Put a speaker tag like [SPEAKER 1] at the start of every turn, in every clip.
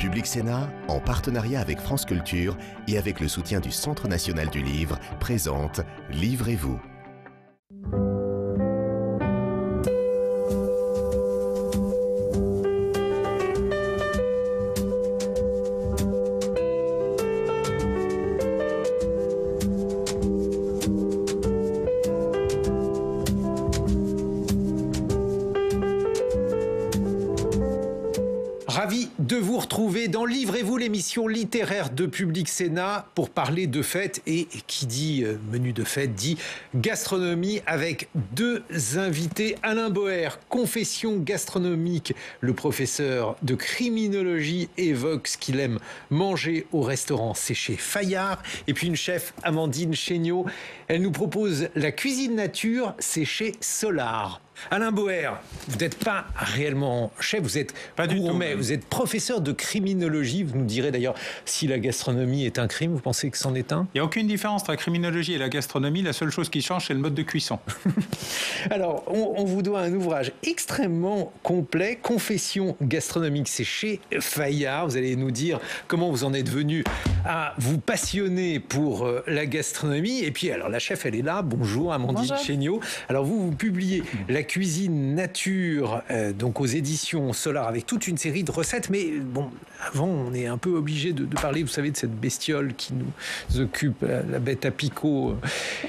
[SPEAKER 1] Public Sénat, en partenariat avec France Culture et avec le soutien du Centre national du livre, présente Livrez-vous.
[SPEAKER 2] Ravi de vous retrouver dans Livrez-vous, l'émission littéraire de Public Sénat pour parler de fêtes. Et qui dit menu de fête dit gastronomie avec deux invités. Alain Boer, Confession gastronomique. Le professeur de criminologie évoque ce qu'il aime manger au restaurant. C'est chez Fayard. Et puis une chef, Amandine Chéniaud. Elle nous propose la cuisine nature. C'est chez Solar. Alain Boer, vous n'êtes pas réellement chef, vous êtes gourmet, vous êtes professeur de criminologie. Vous nous direz d'ailleurs si la gastronomie est un crime, vous pensez que c'en est un ?
[SPEAKER 3] Il n'y a aucune différence entre la criminologie et la gastronomie. La seule chose qui change, c'est le mode de cuisson.
[SPEAKER 2] Alors, on vous doit un ouvrage extrêmement complet, Confession gastronomique. C'est chez Fayard. Vous allez nous dire comment vous en êtes venu à vous passionner pour la gastronomie. Et puis, alors, la chef, elle est là. Bonjour, Amandine Chéniaud. Alors, vous publiez La cuisine nature, donc aux éditions Solar, avec toute une série de recettes. Mais bon, avant, on est un peu obligé de parler, vous savez, de cette bestiole qui nous occupe, la bête à picot,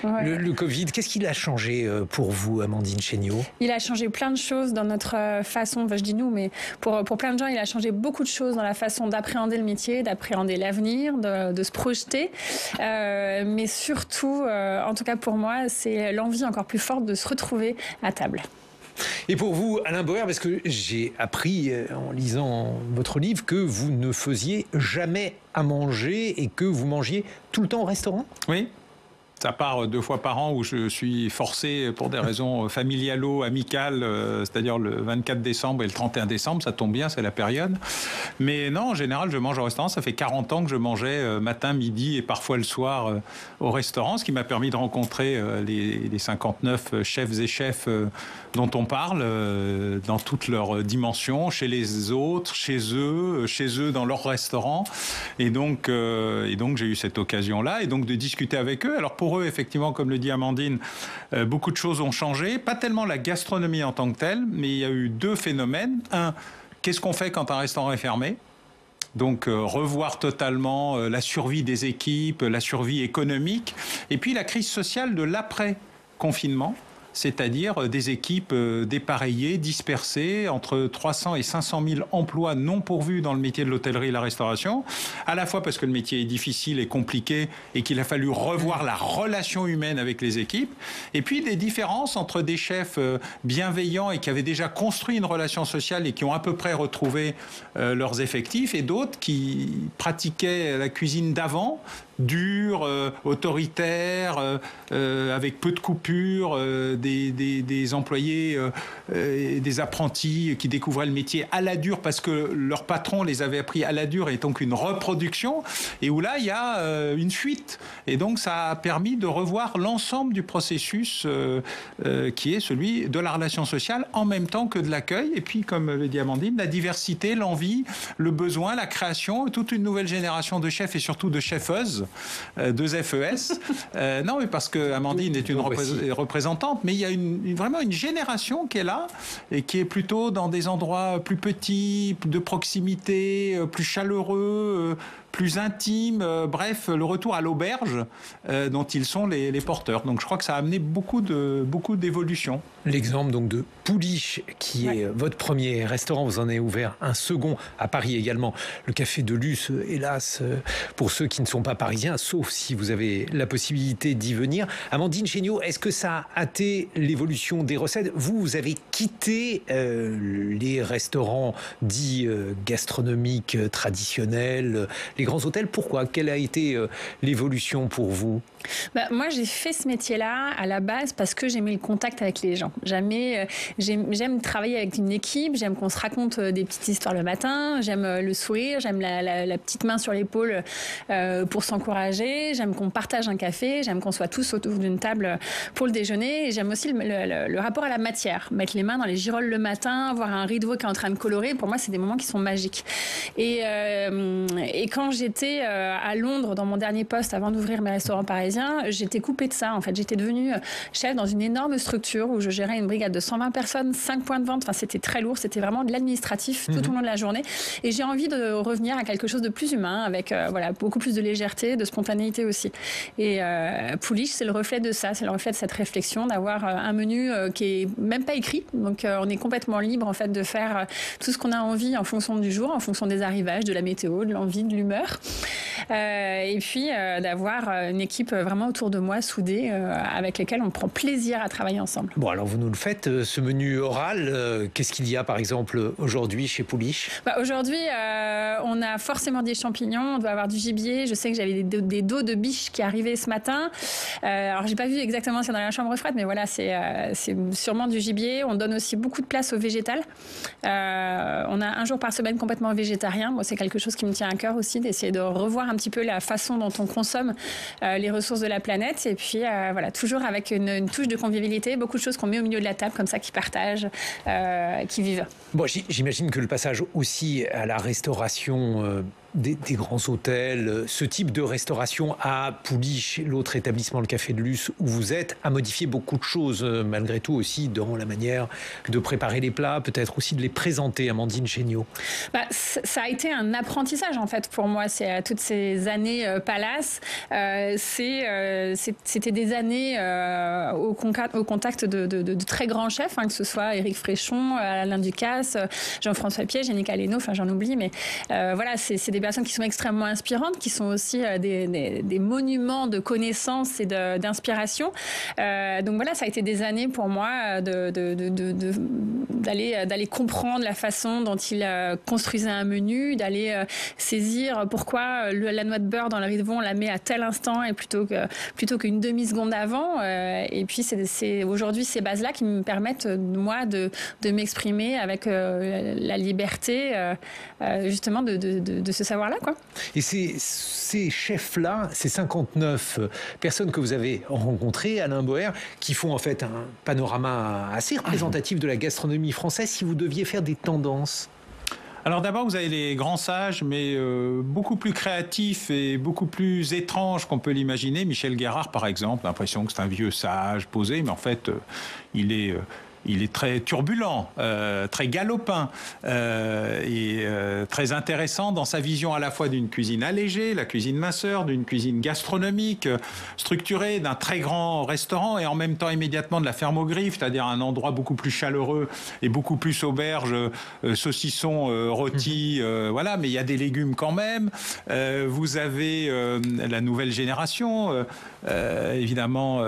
[SPEAKER 2] le Covid. Qu'est-ce qu'il a changé pour vous, Amandine Chéniaud ?
[SPEAKER 4] Il a changé plein de choses dans notre façon, enfin je dis nous, mais pour plein de gens, il a changé beaucoup de choses dans la façon d'appréhender le métier, d'appréhender l'avenir, de se projeter. Mais surtout, en tout cas pour moi, c'est l'envie encore plus forte de se retrouver à table.
[SPEAKER 2] Et pour vous, Alain Boer, parce que j'ai appris en lisant votre livre que vous ne faisiez jamais à manger et que vous mangiez tout le temps au restaurant ?
[SPEAKER 3] Oui. Ça part 2 fois par an où je suis forcé pour des raisons familialo-amicales, c'est-à-dire le 24 décembre et le 31 décembre, ça tombe bien, c'est la période. Mais non, en général, je mange au restaurant. Ça fait 40 ans que je mangeais matin, midi et parfois le soir au restaurant, ce qui m'a permis de rencontrer les 59 chefs et chefs dont on parle dans toutes leurs dimensions, chez les autres, chez eux dans leur restaurant. Et donc j'ai eu cette occasion-là et donc de discuter avec eux. Alors pour eux, effectivement, comme le dit Amandine, beaucoup de choses ont changé. Pas tellement la gastronomie en tant que telle, mais il y a eu 2 phénomènes. Un, qu'est-ce qu'on fait quand un restaurant est fermé ? Donc revoir totalement la survie des équipes, la survie économique, et puis la crise sociale de l'après-confinement. C'est-à-dire des équipes dépareillées, dispersées, entre 300 et 500 000 emplois non pourvus dans le métier de l'hôtellerie et la restauration, à la fois parce que le métier est difficile et compliqué et qu'il a fallu revoir la relation humaine avec les équipes, et puis des différences entre des chefs bienveillants et qui avaient déjà construit une relation sociale et qui ont à peu près retrouvé leurs effectifs, et d'autres qui pratiquaient la cuisine d'avant, dure, autoritaire, avec peu de coupures, des employés, des apprentis qui découvraient le métier à la dure parce que leur patron les avait appris à la dure, et donc une reproduction, et où là il y a une fuite. Et donc ça a permis de revoir l'ensemble du processus qui est celui de la relation sociale en même temps que de l'accueil. Et puis, comme le dit Amandine, la diversité, l'envie, le besoin, la création, toute une nouvelle génération de chefs et surtout de chefeuses. 2 FES. Non, mais parce que Amandine est une représentante, mais il y a vraiment une génération qui est là et qui est plutôt dans des endroits plus petits, de proximité, plus chaleureux, plus intime, bref, le retour à l'auberge dont ils sont les porteurs. Donc je crois que ça a amené beaucoup d'évolutions.
[SPEAKER 2] L'exemple donc de Pouliche, qui est votre premier restaurant, vous en avez ouvert un second à Paris également, le Café de Luce, hélas, pour ceux qui ne sont pas parisiens, sauf si vous avez la possibilité d'y venir. Amandine Chéniaud, est-ce que ça a hâté l'évolution des recettes ? Vous avez quitté les restaurants dits gastronomiques traditionnels, les grands hôtels. Pourquoi? Quelle a été l'évolution pour vous?
[SPEAKER 4] Moi, j'ai fait ce métier-là à la base parce que j'aimais le contact avec les gens. J'aime travailler avec une équipe, j'aime qu'on se raconte des petites histoires le matin, j'aime le sourire, j'aime la petite main sur l'épaule pour s'encourager, j'aime qu'on partage un café, j'aime qu'on soit tous autour d'une table pour le déjeuner, et j'aime aussi le rapport à la matière. Mettre les mains dans les girolles le matin, voir un rideau qui est en train de colorer, pour moi, c'est des moments qui sont magiques. Et quand j'étais à Londres, dans mon dernier poste, avant d'ouvrir mes restaurants parisiens, j'étais coupée de ça. En fait, j'étais devenue chef dans une énorme structure où je gérais une brigade de 120 personnes, 5 points de vente. Enfin, c'était très lourd. C'était vraiment de l'administratif tout au long de la journée. Et j'ai envie de revenir à quelque chose de plus humain, avec beaucoup plus de légèreté, de spontanéité aussi. Et Pouliche, c'est le reflet de ça. C'est le reflet de cette réflexion, d'avoir un menu qui est même pas écrit. Donc, on est complètement libre, en fait, de faire tout ce qu'on a envie en fonction du jour, en fonction des arrivages, de la météo, de l'envie, de l'humeur. Et puis, d'avoir une équipe vraiment autour de moi, soudée, avec lesquels on prend plaisir à travailler ensemble.
[SPEAKER 2] Bon, alors vous nous le faites, ce menu oral. Qu'est-ce qu'il y a, par exemple, aujourd'hui chez Pouliche?
[SPEAKER 4] Aujourd'hui, on a forcément des champignons, on doit avoir du gibier. Je sais que j'avais des dos de biche qui arrivaient ce matin. Alors, j'ai pas vu exactement c'est dans la chambre froide, mais voilà, c'est sûrement du gibier. On donne aussi beaucoup de place au végétal. On a un jour par semaine complètement végétarien. Moi, c'est quelque chose qui me tient à cœur aussi, d'essayer de revoir un petit peu la façon dont on consomme les ressources de la planète, et puis toujours avec une touche de convivialité, beaucoup de choses qu'on met au milieu de la table comme ça, qui partagent, qui vivent.
[SPEAKER 2] Bon, j'imagine que le passage aussi à la restauration des grands hôtels, ce type de restauration à Pouliche, l'autre établissement, le Café de Luce, où vous êtes, a modifié beaucoup de choses, malgré tout aussi, dans la manière de préparer les plats, peut-être aussi de les présenter, Amandine Chéniaud.
[SPEAKER 4] Ça a été un apprentissage, en fait, pour moi. C'est toutes ces années Palace. C'était des années au contact de très grands chefs, que ce soit Éric Fréchon, Alain Ducasse, Jean-François Piège, Yannick Aleno, j'en oublie, mais c'est des personnes qui sont extrêmement inspirantes, qui sont aussi des monuments de connaissances et d'inspiration. Donc voilà, ça a été des années pour moi d'aller comprendre la façon dont il construisait un menu, d'aller saisir pourquoi la noix de beurre dans le riz de veau, on la met à tel instant et plutôt qu'une demi-seconde avant. Et puis c'est aujourd'hui ces bases-là qui me permettent, moi, de m'exprimer avec la liberté, justement, de ce savoir-là, quoi.
[SPEAKER 2] Et ces chefs-là, ces 59 personnes que vous avez rencontrées, Alain Boer, qui font en fait un panorama assez représentatif de la gastronomie française, si vous deviez faire des tendances?
[SPEAKER 3] Alors d'abord, vous avez les grands sages, mais beaucoup plus créatifs et beaucoup plus étranges qu'on peut l'imaginer. Michel Guérard, par exemple, l'impression que c'est un vieux sage posé, mais en fait, il est très turbulent, très galopin et très intéressant dans sa vision à la fois d'une cuisine allégée, la cuisine minceur, d'une cuisine gastronomique, structurée, d'un très grand restaurant et en même temps immédiatement de la ferme aux griffes, c'est-à-dire un endroit beaucoup plus chaleureux et beaucoup plus auberge, saucisson, rôti, voilà, mais il y a des légumes quand même. Vous avez la nouvelle génération, évidemment,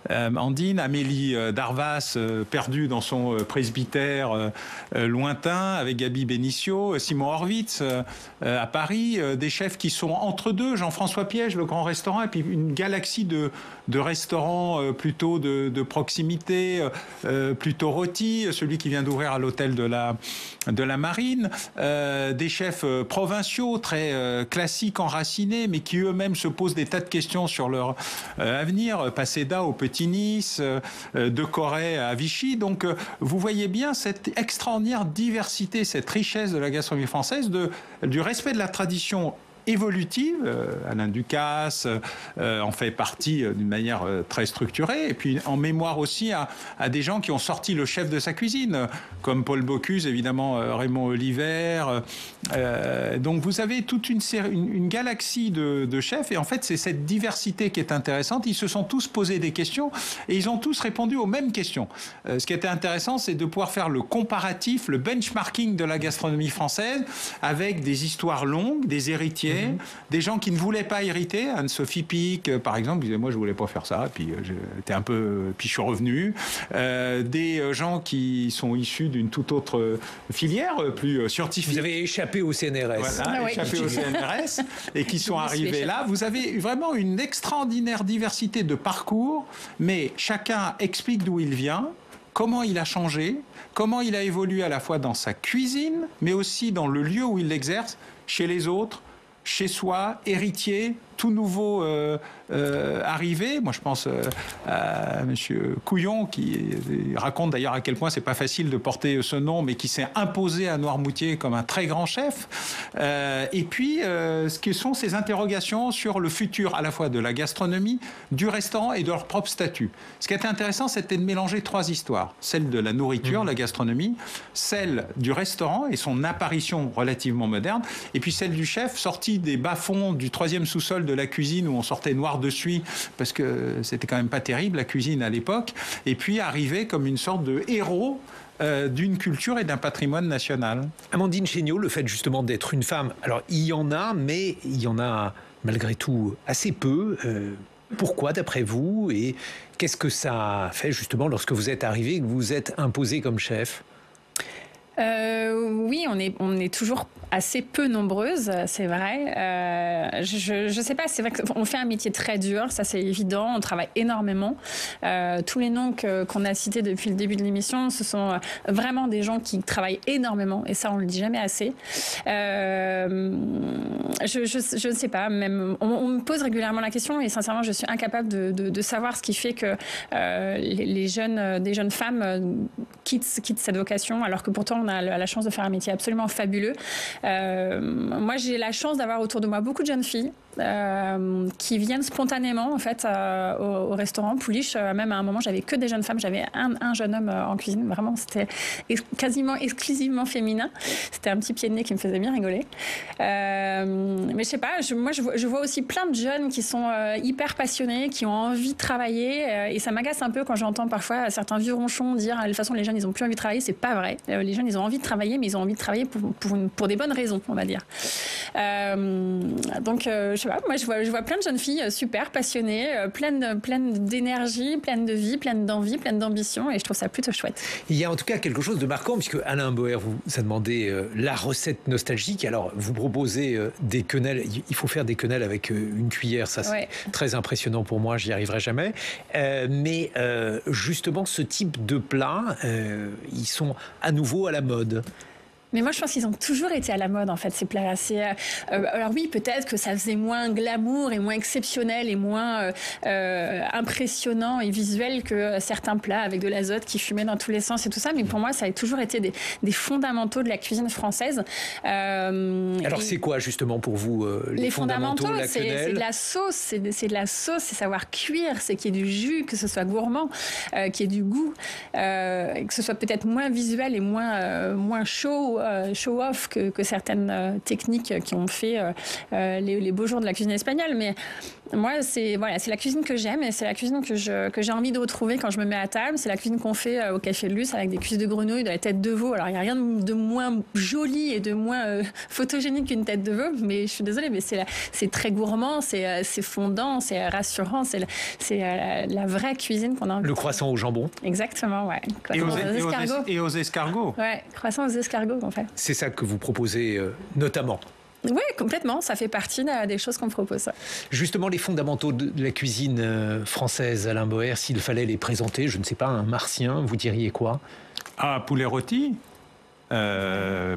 [SPEAKER 3] Andine, Amélie Darvas, perdue dans son presbytère lointain, avec Gabi Bénicio, Simon Horvitz à Paris, des chefs qui sont entre deux, Jean-François Piège, le grand restaurant, et puis une galaxie de restaurants plutôt de proximité, plutôt rôti, celui qui vient d'ouvrir à l'hôtel de la Marine, des chefs provinciaux, très classiques, enracinés, mais qui eux-mêmes se posent des tas de questions sur leur avenir, Paseda au Petit Nice, de Corée à Vichy. Donc vous voyez bien cette extraordinaire diversité, cette richesse de la gastronomie française, du respect de la tradition évolutive. Alain Ducasse en fait partie d'une manière très structurée, et puis en mémoire aussi à des gens qui ont sorti le chef de sa cuisine, comme Paul Bocuse, évidemment, Raymond Oliver. Donc vous avez toute une galaxie de chefs, et en fait c'est cette diversité qui est intéressante. Ils se sont tous posés des questions et ils ont tous répondu aux mêmes questions. Ce qui était intéressant, c'est de pouvoir faire le comparatif, le benchmarking de la gastronomie française avec des histoires longues, des héritiers cuisiniers, des gens qui ne voulaient pas hériter. Anne-Sophie Pic, par exemple, disait moi je voulais pas faire ça, puis j'étais un peu, puis je suis revenu. Des gens qui sont issus d'une toute autre filière, plus scientifique.
[SPEAKER 2] Vous avez échappé au CNRS.
[SPEAKER 3] Voilà, échappé au CNRS et qui sont arrivés là. Vous avez vraiment une extraordinaire diversité de parcours, mais chacun explique d'où il vient, comment il a changé, comment il a évolué à la fois dans sa cuisine, mais aussi dans le lieu où il l'exerce, chez les autres, chez soi, héritier, tout nouveau arrivé. Moi, je pense à Monsieur Couillon, qui raconte d'ailleurs à quel point c'est pas facile de porter ce nom, mais qui s'est imposé à Noirmoutier comme un très grand chef. Et puis, ce que sont ces interrogations sur le futur à la fois de la gastronomie, du restaurant et de leur propre statut. Ce qui était intéressant, c'était de mélanger trois histoires. Celle de la nourriture, la gastronomie, celle du restaurant et son apparition relativement moderne, et puis celle du chef sorti des bas-fonds du troisième sous-sol de la cuisine où on sortait noir de suie parce que c'était quand même pas terrible la cuisine à l'époque, et puis arriver comme une sorte de héros d'une culture et d'un patrimoine national.
[SPEAKER 2] Amandine Chéniaud, le fait justement d'être une femme, alors il y en a, mais il y en a malgré tout assez peu. Pourquoi d'après vous, et qu'est-ce que ça a fait justement lorsque vous êtes arrivée et que vous êtes imposée comme chef?
[SPEAKER 4] Oui, on est toujours assez peu nombreuses, c'est vrai. Je sais pas, c'est vrai qu'on fait un métier très dur, ça c'est évident, on travaille énormément. Tous les noms qu'on a cités depuis le début de l'émission, ce sont vraiment des gens qui travaillent énormément, et ça on le dit jamais assez. Je ne sais pas, même on me pose régulièrement la question, et sincèrement je suis incapable de savoir ce qui fait que des jeunes femmes quittent cette vocation, alors que pourtant on a la chance de faire un métier absolument fabuleux. Moi, j'ai la chance d'avoir autour de moi beaucoup de jeunes filles qui viennent spontanément en fait au restaurant Pouliche. Même à un moment, j'avais que des jeunes femmes. J'avais un jeune homme en cuisine. Vraiment, c'était quasiment exclusivement féminin. C'était un petit pied de nez qui me faisait bien rigoler. Mais je sais pas. Je vois aussi plein de jeunes qui sont hyper passionnés, qui ont envie de travailler. Et ça m'agace un peu quand j'entends parfois certains vieux ronchons dire de toute façon les jeunes ils ont plus envie de travailler. C'est pas vrai. Les jeunes ils ont envie de travailler, mais ils ont envie de travailler pour des bonnes raisons, on va dire. Donc je sais pas, moi je vois plein de jeunes filles super passionnées, pleines d'énergie, pleines de vie, pleines d'envie, pleines d'ambition, et je trouve ça plutôt chouette.
[SPEAKER 2] Il y a en tout cas quelque chose de marquant, puisque Alain Boer vous a demandé la recette nostalgique. Alors vous proposez des quenelles, il faut faire des quenelles avec une cuillère, ça c'est très impressionnant pour moi, j'y arriverai jamais. Mais justement ce type de plats, ils sont à nouveau à la mode.
[SPEAKER 4] Mais moi, je pense qu'ils ont toujours été à la mode, en fait, ces plats. Alors oui, peut-être que ça faisait moins glamour et moins exceptionnel et moins impressionnant et visuel que certains plats avec de l'azote qui fumaient dans tous les sens et tout ça. Mais pour moi, ça a toujours été des fondamentaux de la cuisine française.
[SPEAKER 2] Alors c'est quoi, justement, pour vous, les fondamentaux de la quenelle?
[SPEAKER 4] C'est de la sauce. C'est de la sauce, c'est savoir cuire, c'est qu'il y ait du jus, que ce soit gourmand, qu'il y ait du goût, que ce soit peut-être moins visuel et moins show-off que certaines techniques qui ont fait les beaux jours de la cuisine espagnole. Mais moi, c'est la cuisine que j'aime, et c'est la cuisine que j'ai envie de retrouver quand je me mets à table. C'est la cuisine qu'on fait au Café de Luce avec des cuisses de grenouille, de la tête de veau. Alors, il n'y a rien de moins joli et de moins photogénique qu'une tête de veau, mais je suis désolée, mais c'est très gourmand, c'est fondant, c'est rassurant, c'est la vraie cuisine qu'on a envie.
[SPEAKER 2] Le croissant au jambon.
[SPEAKER 4] Exactement, ouais.
[SPEAKER 3] Et aux escargots.
[SPEAKER 4] Ouais, croissant aux escargots, en fait.
[SPEAKER 2] C'est ça que vous proposez notamment.
[SPEAKER 4] Oui, complètement. Ça fait partie des choses qu'on propose.
[SPEAKER 2] Justement, les fondamentaux de la cuisine française, Alain Boer, s'il fallait les présenter, je ne sais pas, un martien, vous diriez quoi?
[SPEAKER 3] Ah, poulet rôti.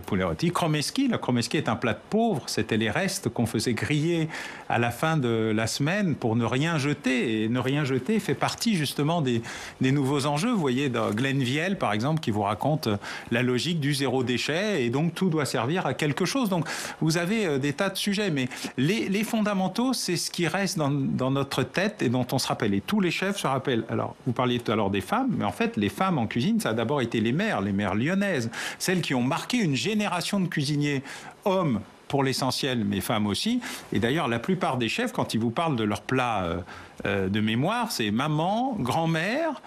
[SPEAKER 3] Poulet rôti. Chromeski. Le chromeski est un plat de pauvre. C'était les restes qu'on faisait griller à la fin de la semaine pour ne rien jeter. Et ne rien jeter fait partie justement des nouveaux enjeux. Vous voyez dans Glenville, par exemple, qui vous raconte la logique du zéro déchet. Et donc, tout doit servir à quelque chose. Donc, vous avez des tas de sujets. Mais les fondamentaux, c'est ce qui reste dans notre tête et dont on se rappelle. Et tous les chefs se rappellent. Alors, vous parliez tout à l'heure des femmes. Mais en fait, les femmes en cuisine, ça a d'abord été les mères lyonnaises. Celles qui ont marqué une génération de cuisiniers hommes pour l'essentiel, mais femmes aussi. Et d'ailleurs, la plupart des chefs, quand ils vous parlent de leurs plats de mémoire, c'est maman, grand-mère,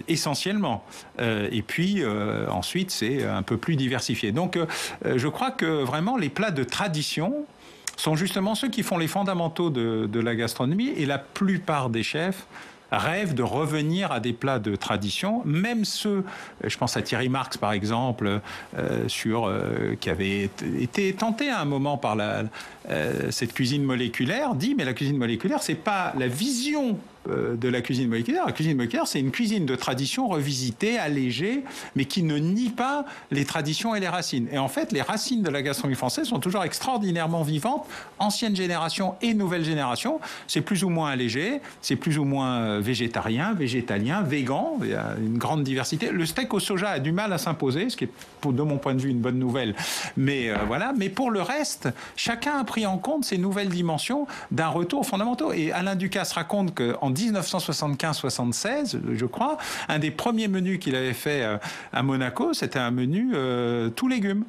[SPEAKER 3] essentiellement. Et puis, ensuite, c'est un peu plus diversifié. Donc, je crois que vraiment, les plats de tradition sont justement ceux qui font les fondamentaux de la gastronomie. Et la plupart des chefs rêvent de revenir à des plats de tradition, même ceux, je pense à Thierry Marx par exemple, qui avait été tenté à un moment par cette cuisine moléculaire, dit mais la cuisine moléculaire c'est pas la vision de la cuisine moléculaire. La cuisine moléculaire, c'est une cuisine de tradition revisitée, allégée, mais qui ne nie pas les traditions et les racines. Et en fait, les racines de la gastronomie française sont toujours extraordinairement vivantes, ancienne génération et nouvelle génération. C'est plus ou moins allégé, c'est plus ou moins végétarien, végétalien, végan. Il y a une grande diversité. Le steak au soja a du mal à s'imposer, ce qui est, de mon point de vue, une bonne nouvelle. Mais voilà. Mais pour le reste, chacun a pris en compte ces nouvelles dimensions d'un retour aux fondamentaux. Et Alain Ducasse raconte qu'en 1975-76, je crois, un des premiers menus qu'il avait fait à Monaco, c'était un menu tout légumes.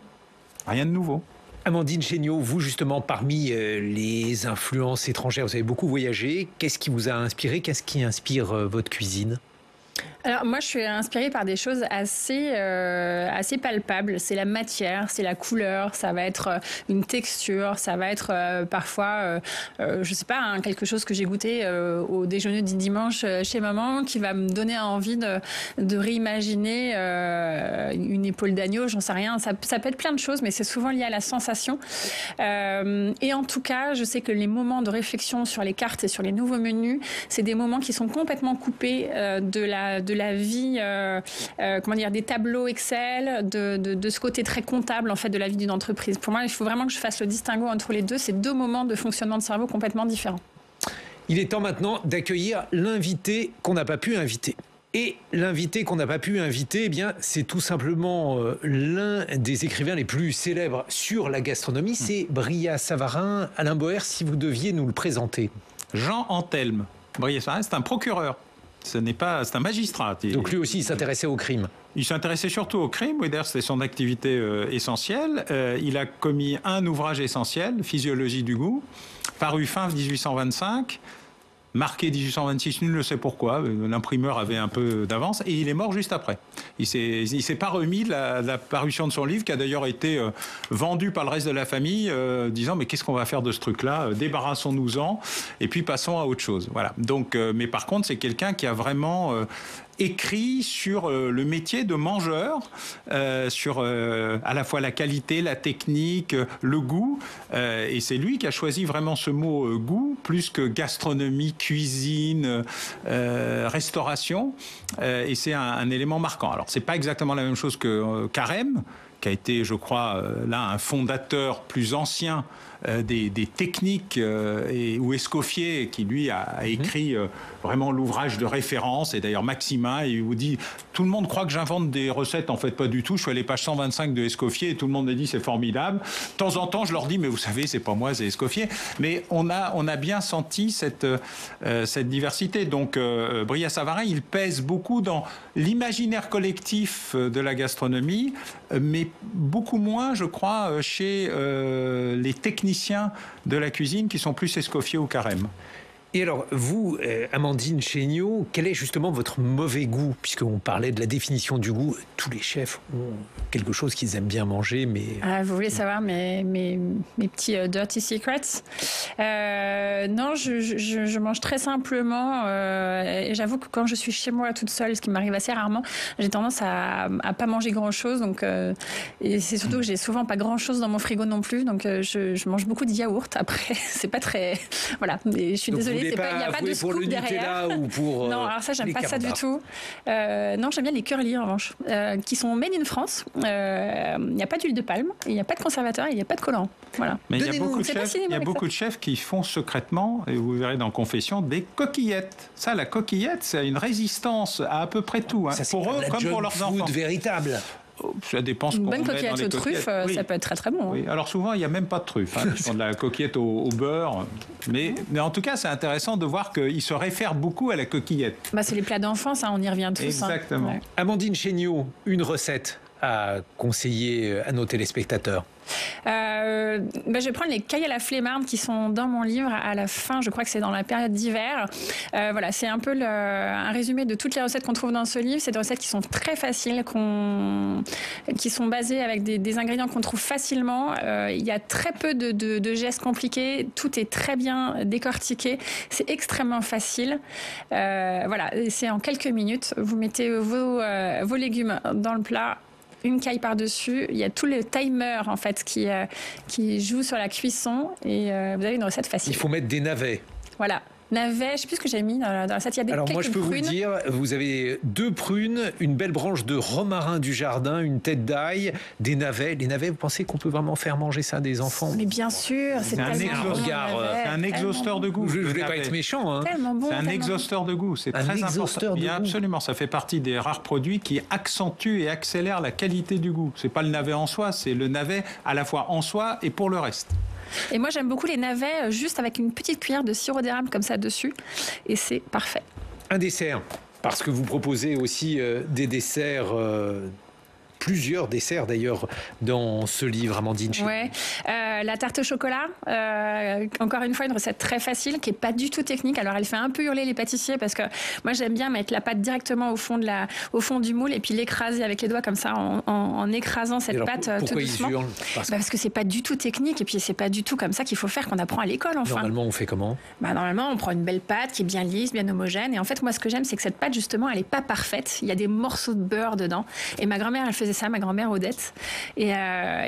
[SPEAKER 3] Rien de nouveau.
[SPEAKER 2] Amandine Chéniaud, vous justement, parmi les influences étrangères, vous avez beaucoup voyagé. Qu'est-ce qui vous a inspiré? Qu'est-ce qui inspire votre cuisine?
[SPEAKER 4] Alors moi, je suis inspirée par des choses assez palpables. C'est la matière, c'est la couleur, ça va être une texture, ça va être parfois, je sais pas, quelque chose que j'ai goûté au déjeuner du dimanche chez maman qui va me donner envie de réimaginer une épaule d'agneau, j'en sais rien. Ça peut être plein de choses, mais c'est souvent lié à la sensation. Et en tout cas, je sais que les moments de réflexion sur les cartes et sur les nouveaux menus, c'est des moments qui sont complètement coupés de la vie, des tableaux Excel, de ce côté très comptable en fait de la vie d'une entreprise. Pour moi, il faut vraiment que je fasse le distinguo entre les deux. C'est deux moments de fonctionnement de cerveau complètement différents.
[SPEAKER 2] Il est temps maintenant d'accueillir l'invité qu'on n'a pas pu inviter. Et l'invité qu'on n'a pas pu inviter, eh bien, c'est tout simplement l'un des écrivains les plus célèbres sur la gastronomie. C'est Brillat Savarin. Alain Boer, si vous deviez nous le présenter.
[SPEAKER 3] Jean Anthelme. Brillat Savarin, c'est un procureur. C'est un magistrat.
[SPEAKER 2] Donc lui aussi, il s'intéressait au crime.
[SPEAKER 3] Il s'intéressait surtout au crime. Oui, d'ailleurs, c'était son activité essentielle. Il a commis un ouvrage essentiel, Physiologie du goût, paru fin 1825. Marqué 1826, nul ne sait pourquoi. L'imprimeur avait un peu d'avance et il est mort juste après. Il s'est pas remis de la parution de son livre, qui a d'ailleurs été vendu par le reste de la famille, disant mais qu'est-ce qu'on va faire de ce truc-là? Débarrassons-nous-en et puis passons à autre chose. Voilà. Donc, mais par contre, c'est quelqu'un qui a vraiment écrit sur le métier de mangeur, sur à la fois la qualité, la technique, le goût. Et c'est lui qui a choisi vraiment ce mot goût, plus que gastronomie, cuisine, restauration. Et c'est un élément marquant. Alors, c'est pas exactement la même chose que Carême, qui a été, je crois, là, un fondateur plus ancien des techniques, ou Escoffier, qui lui a écrit vraiment l'ouvrage de référence. Et d'ailleurs, Maximin, il vous dit, tout le monde croit que j'invente des recettes, en fait pas du tout. Je suis à les pages 125 de Escoffier et tout le monde me dit c'est formidable. De temps en temps, je leur dis, mais vous savez, c'est pas moi, c'est Escoffier. Mais on a bien senti cette diversité. Donc, Brillat Savarin, il pèse beaucoup dans l'imaginaire collectif de la gastronomie, mais beaucoup moins, je crois, chez les techniciens de la cuisine qui sont plus Escoffier ou Carême.
[SPEAKER 2] Et alors, vous, Amandine Chéniaud, quel est justement votre mauvais goût? Puisqu'on parlait de la définition du goût, tous les chefs ont quelque chose qu'ils aiment bien manger, mais...
[SPEAKER 4] vous voulez savoir mes petits dirty secrets? Non, je mange très simplement. Et j'avoue que quand je suis chez moi toute seule, ce qui m'arrive assez rarement, j'ai tendance à pas manger grand-chose. Donc, et c'est surtout que j'ai souvent pas grand-chose dans mon frigo non plus. Donc, je mange beaucoup de yaourt. Après, c'est pas très... Voilà, mais je suis désolée. Il n'y a pas de scoop derrière.
[SPEAKER 2] Ou pour,
[SPEAKER 4] non, alors ça, j'aime pas ça du tout. Non, j'aime bien les curly, en revanche, qui sont made in France. Il n'y a pas d'huile de palme, il n'y a pas de conservateur, il n'y a pas de colorant. Voilà.
[SPEAKER 3] Mais il y a beaucoup de chefs qui font secrètement, et vous verrez dans Confession, des coquillettes. Ça, la coquillette, c'est une résistance à peu près tout. Hein.
[SPEAKER 2] Ça,
[SPEAKER 3] pour eux, comme pour leurs enfants.
[SPEAKER 2] Véritable.
[SPEAKER 3] Ça dépend ce qu'on met dans les coquillettes.
[SPEAKER 4] Une bonne coquillette aux truffes, ça peut être très très bon.
[SPEAKER 3] Oui. Alors souvent, il n'y a même pas de truffe. Ils font de la coquillette au beurre. Mais en tout cas, c'est intéressant de voir qu'ils se réfèrent beaucoup à la coquillette.
[SPEAKER 4] C'est les plats d'enfance, on y revient tous.
[SPEAKER 3] Exactement.
[SPEAKER 4] Ouais.
[SPEAKER 2] Amandine Chéniaud, une recette à conseiller à nos téléspectateurs?
[SPEAKER 4] Je vais prendre les cailles à la flemmarde qui sont dans mon livre à la fin, je crois que c'est dans la période d'hiver. Voilà, c'est un peu un résumé de toutes les recettes qu'on trouve dans ce livre. C'est des recettes qui sont très faciles, qui sont basées avec des ingrédients qu'on trouve facilement. Il y a très peu de gestes compliqués, tout est très bien décortiqué, c'est extrêmement facile. Voilà, c'est en quelques minutes, vous mettez vos légumes dans le plat, une caille par-dessus, il y a tout le timer en fait qui joue sur la cuisson et vous avez une recette facile.
[SPEAKER 2] Il faut mettre des navets.
[SPEAKER 4] Voilà. Navets, je ne sais plus ce que j'ai mis dans la recette. Il y a
[SPEAKER 2] Alors moi je peux
[SPEAKER 4] prunes.
[SPEAKER 2] vous dire, vous avez 2 prunes, une belle branche de romarin du jardin, une tête d'ail, des navets. Les navets, vous pensez qu'on peut vraiment faire manger ça à des enfants?
[SPEAKER 4] Mais bien sûr, c'est
[SPEAKER 3] un exhausteur de goût.
[SPEAKER 2] Je ne voulais pas être méchant. Hein.
[SPEAKER 4] Tellement bon.
[SPEAKER 3] C'est un exhausteur de goût, c'est très important. Absolument, ça fait partie des rares produits qui accentuent et accélèrent la qualité du goût. C'est pas le navet en soi, c'est le navet à la fois en soi et pour le reste.
[SPEAKER 4] Et moi j'aime beaucoup les navets juste avec une petite cuillère de sirop d'érable comme ça dessus et c'est parfait.
[SPEAKER 2] Un dessert, parce que vous proposez aussi des desserts, plusieurs desserts d'ailleurs dans ce livre, Amandine.
[SPEAKER 4] Ouais, la tarte au chocolat, encore une fois une recette très facile qui est pas du tout technique. Alors elle fait un peu hurler les pâtissiers parce que moi j'aime bien mettre la pâte directement au fond du moule et puis l'écraser avec les doigts comme ça en écrasant cette pâte tout doucement. Ils hurlent parce que c'est pas du tout technique et puis c'est pas du tout comme ça qu'il faut faire qu'on apprend à l'école enfin.
[SPEAKER 2] Normalement on fait comment?
[SPEAKER 4] Normalement on prend une belle pâte qui est bien lisse, bien homogène et en fait moi ce que j'aime c'est que cette pâte justement elle est pas parfaite. Il y a des morceaux de beurre dedans et ma grand-mère elle faisait ça, ma grand-mère Odette. Et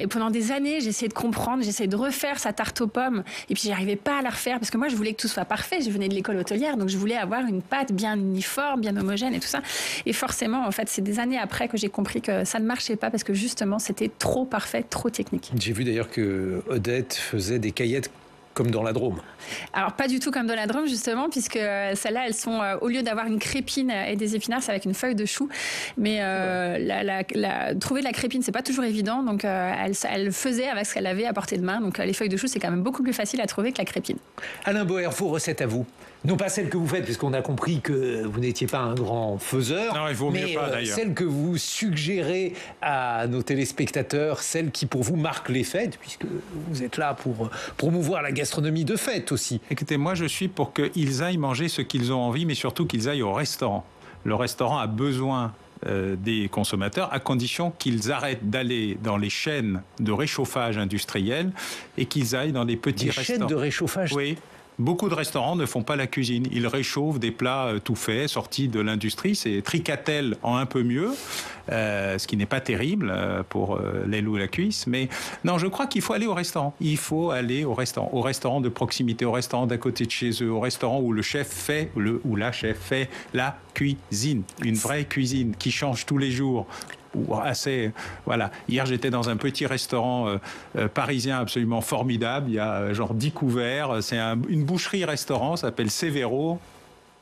[SPEAKER 4] pendant des années, j'ai essayé de comprendre, j'ai essayé de refaire sa tarte aux pommes. Et puis, j'arrivais pas à la refaire parce que moi, je voulais que tout soit parfait. Je venais de l'école hôtelière, donc je voulais avoir une pâte bien uniforme, bien homogène et tout ça. Et forcément, en fait, c'est des années après que j'ai compris que ça ne marchait pas parce que justement, c'était trop parfait, trop technique.
[SPEAKER 2] J'ai vu d'ailleurs que Odette faisait des caillettes comme dans la Drôme.
[SPEAKER 4] Alors, pas du tout comme dans la Drôme, justement, puisque celles-là, elles sont, au lieu d'avoir une crépine et des épinards, c'est avec une feuille de chou. Mais trouver de la crépine, c'est pas toujours évident. Donc, elle faisait avec ce qu'elle avait à portée de main. Donc, les feuilles de chou, c'est quand même beaucoup plus facile à trouver que la crépine.
[SPEAKER 2] Alain Boer, vos recettes à vous? Non pas celles que vous faites, puisqu'on a compris que vous n'étiez pas un grand faiseur.
[SPEAKER 3] Non, il vaut mieux pas, d'ailleurs.
[SPEAKER 2] Celles que vous suggérez à nos téléspectateurs, celles qui pour vous marquent les fêtes, puisque vous êtes là pour promouvoir la gastronomie de fête aussi.
[SPEAKER 3] Écoutez, moi je suis pour qu'ils aillent manger ce qu'ils ont envie, mais surtout qu'ils aillent au restaurant. Le restaurant a besoin des consommateurs, à condition qu'ils arrêtent d'aller dans les chaînes de réchauffage industriel et qu'ils aillent dans des petits restaurants.
[SPEAKER 2] Des chaînes de réchauffage?
[SPEAKER 3] Oui. Beaucoup de restaurants ne font pas la cuisine. Ils réchauffent des plats tout faits, sortis de l'industrie. C'est Tricatel en un peu mieux, ce qui n'est pas terrible pour l'aile ou la cuisse. Mais non, je crois qu'il faut aller au restaurant. Il faut aller au restaurant de proximité, au restaurant d'à côté de chez eux, au restaurant où le chef fait, ou la chef fait la cuisine. Une vraie cuisine qui change tous les jours. Voilà. Hier, j'étais dans un petit restaurant parisien absolument formidable. Il y a genre 10 couverts. C'est une boucherie-restaurant, ça s'appelle Sévéro,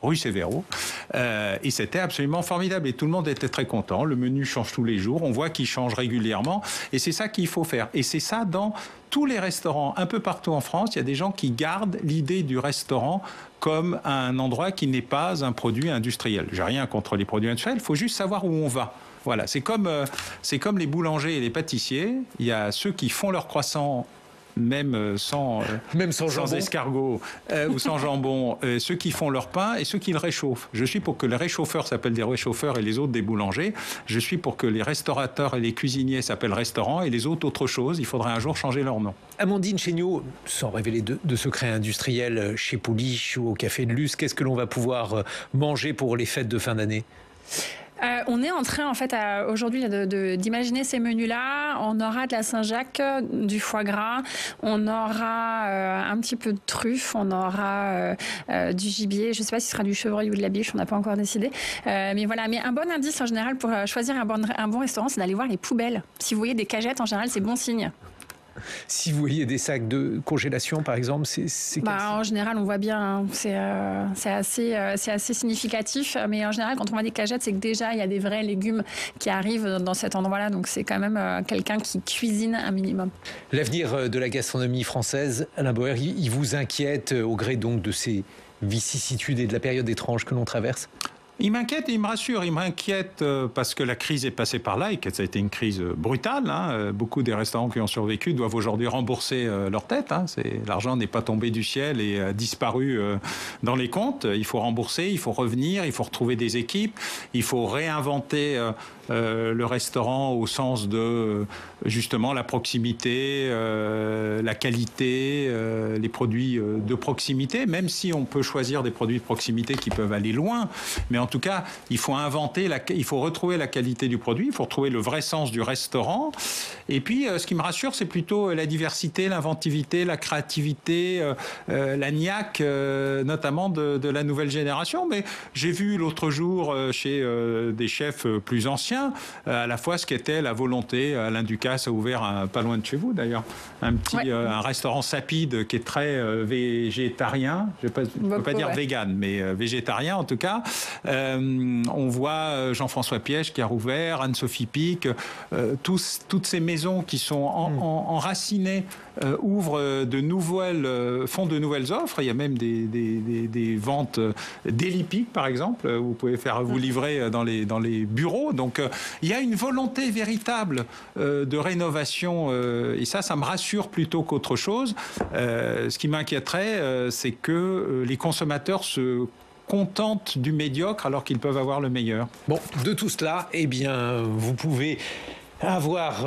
[SPEAKER 3] rue Sévéro. Et c'était absolument formidable. Et tout le monde était très content. Le menu change tous les jours. On voit qu'il change régulièrement. Et c'est ça qu'il faut faire. Et c'est ça dans tous les restaurants, un peu partout en France. Il y a des gens qui gardent l'idée du restaurant comme un endroit qui n'est pas un produit industriel. J'ai rien contre les produits industriels. Il faut juste savoir où on va. Voilà, c'est comme les boulangers et les pâtissiers. Il y a ceux qui font leur croissant même sans escargot ou sans jambon, ceux qui font leur pain et ceux qui le réchauffent. Je suis pour que les réchauffeurs s'appellent des réchauffeurs et les autres des boulangers. Je suis pour que les restaurateurs et les cuisiniers s'appellent restaurants et les autres autre chose. Il faudrait un jour changer leur nom.
[SPEAKER 2] Amandine Chéniaud, sans révéler de secrets industriels, chez Pouliche ou au Café de Luz, qu'est-ce que l'on va pouvoir manger pour les fêtes de fin d'année ?
[SPEAKER 4] On est en train, en fait, aujourd'hui, d'imaginer ces menus-là. On aura de la Saint-Jacques, du foie gras, on aura un petit peu de truffe, on aura du gibier. Je ne sais pas si ce sera du chevreuil ou de la biche, on n'a pas encore décidé. Mais voilà. Mais un bon indice en général pour choisir un bon restaurant, c'est d'aller voir les poubelles. Si vous voyez des cagettes, en général, c'est bon signe.
[SPEAKER 2] Si vous voyez des sacs de congélation, par exemple, c'est
[SPEAKER 4] en général, on voit bien. Hein, c'est assez significatif. Mais en général, quand on voit des cagettes, c'est que déjà, il y a des vrais légumes qui arrivent dans cet endroit-là. Donc, c'est quand même quelqu'un qui cuisine un minimum.
[SPEAKER 2] L'avenir de la gastronomie française, Alain Boer, il vous inquiète au gré donc de ces vicissitudes et de la période étrange que l'on traverse ?
[SPEAKER 3] Il m'inquiète et il me rassure. Il m'inquiète parce que la crise est passée par là et que ça a été une crise brutale. Hein. Beaucoup des restaurants qui ont survécu doivent aujourd'hui rembourser leur tête. Hein. L'argent n'est pas tombé du ciel et a disparu dans les comptes. Il faut rembourser, il faut revenir, il faut retrouver des équipes, il faut réinventer le restaurant au sens de justement la proximité, la qualité, les produits de proximité, même si on peut choisir des produits de proximité qui peuvent aller loin. Mais en tout cas, il faut il faut retrouver la qualité du produit, il faut retrouver le vrai sens du restaurant. Et puis, ce qui me rassure, c'est plutôt la diversité, l'inventivité, la créativité, la niaque, notamment de la nouvelle génération. Mais j'ai vu l'autre jour chez des chefs plus anciens, à la fois ce qu'était la volonté. Alain Ducasse a ouvert pas loin de chez vous d'ailleurs un restaurant Sapide qui est très végétarien. Je ne peux pas dire vegan, mais végétarien en tout cas. On voit Jean-François Piège qui a rouvert, Anne-Sophie Pic, toutes ces maisons qui sont enracinées font de nouvelles offres. Il y a même des ventes d'Elipic par exemple. Vous pouvez vous livrer dans les bureaux. Donc il y a une volonté véritable de rénovation et ça me rassure plutôt qu'autre chose. Ce qui m'inquiéterait, c'est que les consommateurs se contentent du médiocre alors qu'ils peuvent avoir le meilleur.
[SPEAKER 2] Bon, de tout cela, eh bien, vous pouvez avoir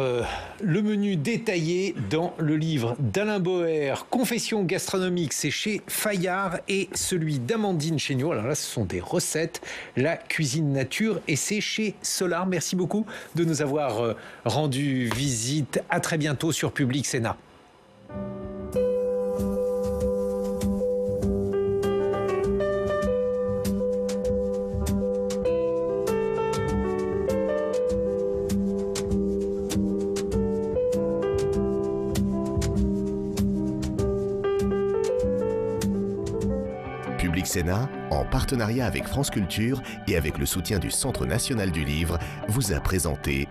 [SPEAKER 2] le menu détaillé dans le livre d'Alain Boer, Confessions gastronomiques, c'est chez Fayard, et celui d'Amandine Chéniaud. Alors là, ce sont des recettes, la cuisine nature, et c'est chez Solar. Merci beaucoup de nous avoir rendu visite. À très bientôt sur Public Sénat.
[SPEAKER 1] Public Sénat, en partenariat avec France Culture et avec le soutien du Centre national du livre, vous a présenté